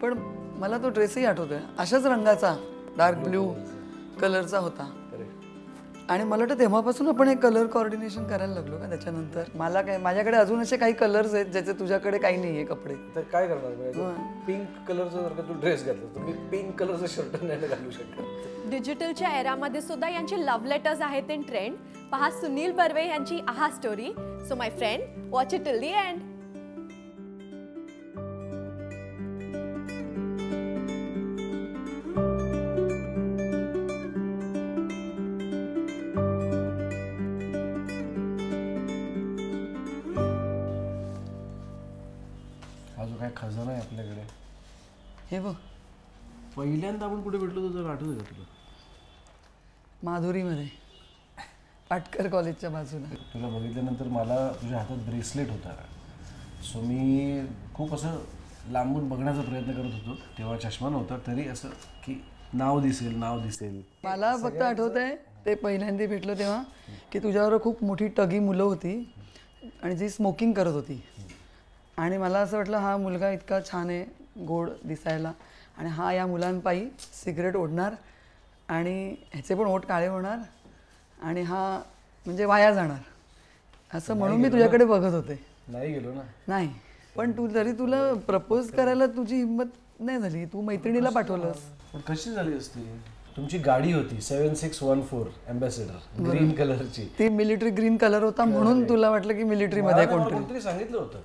पण मला तो ड्रेसही आठवतोय, अशाच रंगाचा डार्क ब्ल्यू कलरचा होता. आणि मला वाटतं तेव्हापासून आपण हे कलर कॉर्डिनेशन करायला लागलो का त्याच्यानंतर. मला काय, माझ्याकडे अजून असे काही कलर्स आहेत ज्याचे तुझ्याकडे काही नाही आहे कपडे. तर काय करणार, पिंक कलरचा जर का तू ड्रेस घातला तर मी पिंक कलरचा शर्ट नाही घालू शकत. डिजिटलच्या एरामध्ये सुद्धा यांची लव्ह लेटर्स आहेत इन ट्रेंड. पहा सुनील बर्वे यांची आहा story. So my friend, watch it till the end. काय खजाना आहे आपल्याकडे. हे बघ, पहिल्यांदा आपण कुठे भेटलो होतो जर आठवतं का तुला? माधुरीमध्ये, पाटकर कॉलेजच्या बाजूला. तुला बघितल्यानंतर मला तुझ्या हातात ब्रेसलेट होता, सो मी खूप असं लांबून बघण्याचा प्रयत्न करत होतो. तेव्हा चष्मा नव्हता, तरी असं की नाव दिसेल नाव दिसेल. मला फक्त आठवत आहे ते पहिल्यांदा भेटलो तेव्हा की तुझ्यावर खूप मोठी टगी मुलं होती आणि जी स्मोकिंग करत होती. आणि मला असं वाटलं हा मुलगा इतका छान आहे, गोड दिसायला, आणि हा या मुलांपायी सिगरेट ओढणार आणि ह्याचे पण ओठ काळे होणार आणि हा म्हणजे वाया जाणार, असं म्हणून मी तुझ्याकडे बघत होते. नाही गेलो ना. नाही, पण तू तरी तुला प्रपोज करायला तुझी हिंमत नाही झाली. तू मैत्रिणीला पाठवलंस. पण कशी झाली असती? तुमची गाडी होती 7614 अँबॅसेडर ग्रीन कलरची. ती मिलिटरी ग्रीन कलर होता म्हणून तुला वाटलं की मिलिटरीमध्ये कोणतरी सांगितलं होतं.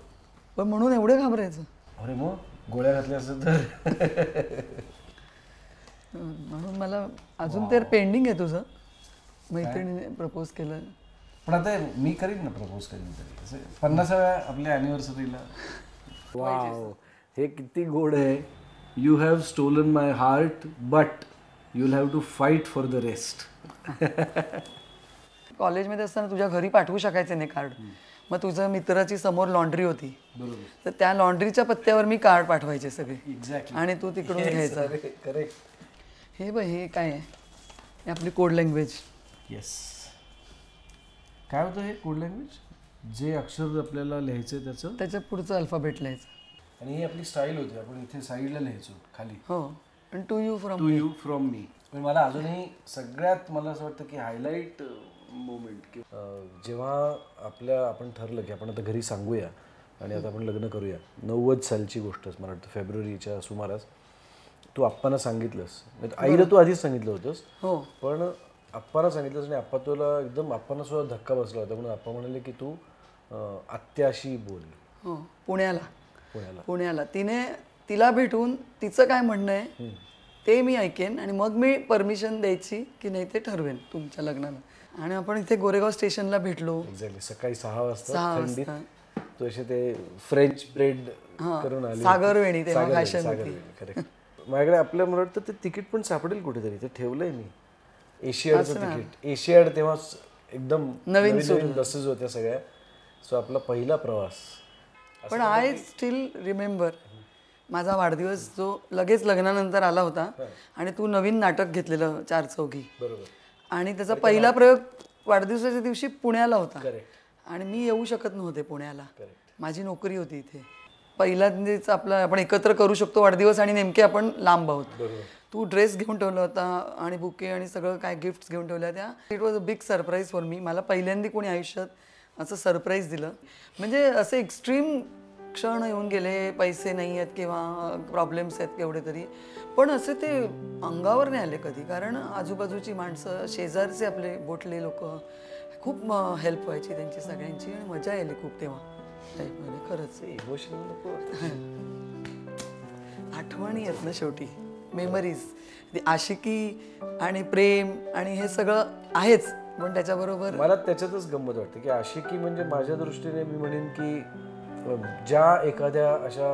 पण म्हणून एवढं घाबरायचं? अरे मग गोळ्या घातल्या असत तर. म्हणून मला अजून तर पेंडिंग आहे तुझं. मैत्रिणीने प्रपोज केलं. पण आता मी करीन ना प्रपोज करीन तरी 50व्या आपल्या अॅनिव्हर्सरीला. वाव, हे किती गोड आहे. You have stolen my heart but you will have to fight for the rest. कॉलेजमध्ये असताना तुझ्या घरी पाठवू शकायचे नाही कार्ड. मग तुझ्या मित्राची समोर लॉन्ड्री होती, तर त्या लॉन्ड्रीच्या पत्त्यावर मी कार्ड पाठवायचे सगळे. एक्झॅक्टली. आणि तू तिकडून घ्यायचा. करेक्ट. हे बघ, हे काय आहे? हे आपली कोड लँग्वेज. येस. काय होतं हे कोड लँग्वेज? जे अक्षर आपल्याला लिहायचं त्याच्या पुढचं अल्फाबेट लिहायचं. आणि ही आपली स्टाईल होती, आपण इथे साईडला लिहायचो खाली. हो. आणि टू यू फ्रॉम मी. पण मला अजूनही सगळ्यात मला असं वाटतं की हायलाईट मोमेंट की जेव्हा आपण ठरलं की आपण आता घरी सांगूया आणि आता आपण लग्न करूया. 90 सालची गोष्ट मला वाटतं, फेब्रुवारीच्या सुमारास. तू आप्पांना सांगितलंस, आईला तू आधीच सांगितलं होतंस. हो. पण आप्पांना सांगितलंस आणि आप्पा तुला एकदम, आप्पांना सुद्धा धक्का बसला होता. म्हणून आप्पा म्हणाले की तू आत्याशी बोल. हो, पुण्याला तिला भेटून तिचं काय म्हणणं आहे ते मी ऐकेन आणि मग मी परमिशन द्यायची की नाही ते ठरवेन तुमच्या लग्नाला. आणि आपण इथे गोरेगाव स्टेशनला भेटलो. एक्झॅक्टली. सकाळी 6 वाजता थंडीत. तू असे ते फ्रेंच ब्रेड करून आले. सागरवेणी तेव्हा फॅशन होती. करेक्ट. माझ्याकडे आपल्या मला वाटतं ते तिकीट पण सापडेल कुठेतरी, ते ठेवलंय मी. एशियाडचं तिकीट. एशियाड तेव्हा एकदम नवीन बसेस होत्या सगळ्या. सो आपला पहिला प्रवास. पण आय स्टील रिमेंबर माझा वाढदिवस जो लगेच लग्नानंतर आला होता आणि तू नवीन नाटक घेतलेलं 4 चौघी. बरोबर. आणि त्याचा पहिला प्रयोग वाढदिवसाच्या दिवशी पुण्याला होता. आणि मी येऊ शकत नव्हते पुण्याला, माझी नोकरी होती इथे. पहिल्यांदाच आपला आपण एकत्र करू शकतो वाढदिवस आणि नेमके आपण लांब आहोत. तू ड्रेस घेऊन ठेवला होता आणि बुके आणि सगळं काय गिफ्ट्स घेऊन ठेवल्या त्या. It was a big surprise for me. मला पहिल्यांदा कोणी आयुष्यात असं सरप्राईज दिलं. म्हणजे असे एक्स्ट्रीम क्षण येऊन गेले, पैसे नाही आहेत किंवा प्रॉब्लेम्स आहेत केवढे तरी, पण असे ते अंगावर नाही आले कधी. कारण आजूबाजूची माणसं, शेजारचे आपले बोटले लोक, खूप हेल्प व्हायची त्यांची सगळ्यांची आणि मजा यायली खूप तेव्हा लाईफमध्ये. खरंच इमोशनल आठवणी आहेत ना शेवटी, मेमरीज. आशिकी आणि प्रेम आणि हे सगळं आहेच, पण त्याच्याबरोबर मला त्याच्यातच गंमत वाटते की आशिकी म्हणजे माझ्या दृष्टीने मी म्हणेन की ज्या एखाद्या अशा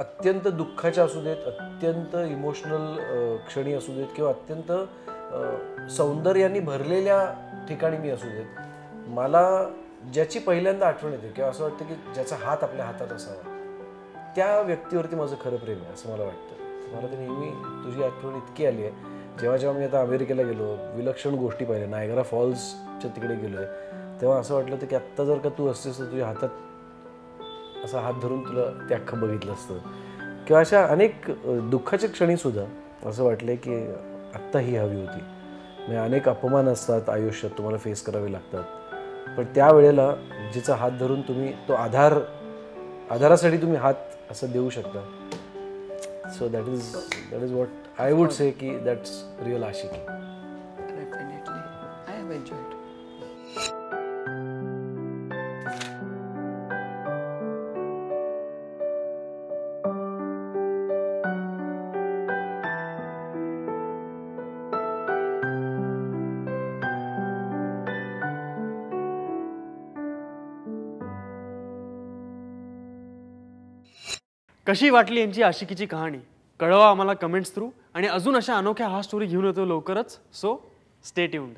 अत्यंत दुःखाच्या असू देत, अत्यंत इमोशनल क्षणी असू देत किंवा अत्यंत सौंदर्याने भरलेल्या ठिकाणी मी असू देत, मला ज्याची पहिल्यांदा आठवण येते किंवा असं वाटतं की ज्याचा हात आपल्या हातात असावा, त्या व्यक्तीवरती माझं खरं प्रेम आहे असं मला वाटतं. मला तर नेहमी तुझी आठवण इतकी आली आहे. जेव्हा जेव्हा मी आता अमेरिकेला गेलो, विलक्षण गोष्टी पाहिल्या, नायगरा फॉल्सच्या तिकडे गेलो आहे, तेव्हा असं वाटलं होतं की आत्ता जर का तू असतेस तर तुझ्या हातात असा हात धरून तुला ते अख्खं बघितलं असतं. किंवा अशा अनेक दुःखाच्या क्षणी सुद्धा असं वाटलं की आत्ता ही हवी होती. म्हणजे अनेक अपमान असतात आयुष्यात, तुम्हाला फेस करावे लागतात, पण त्यावेळेला जिचा हात धरून तुम्ही तो आधारासाठी तुम्ही हात असं देऊ शकता. So that is what I would say की दॅट्स रिअल आशिकी. Definitely I have enjoyed. कशी वाटली यांची आशिकीची कहाणी कळवा आम्हाला कमेंट्स थ्रू. आणि अजून अशा अनोख्या हा स्टोरी घेऊन येतो लवकरच. So stay tuned.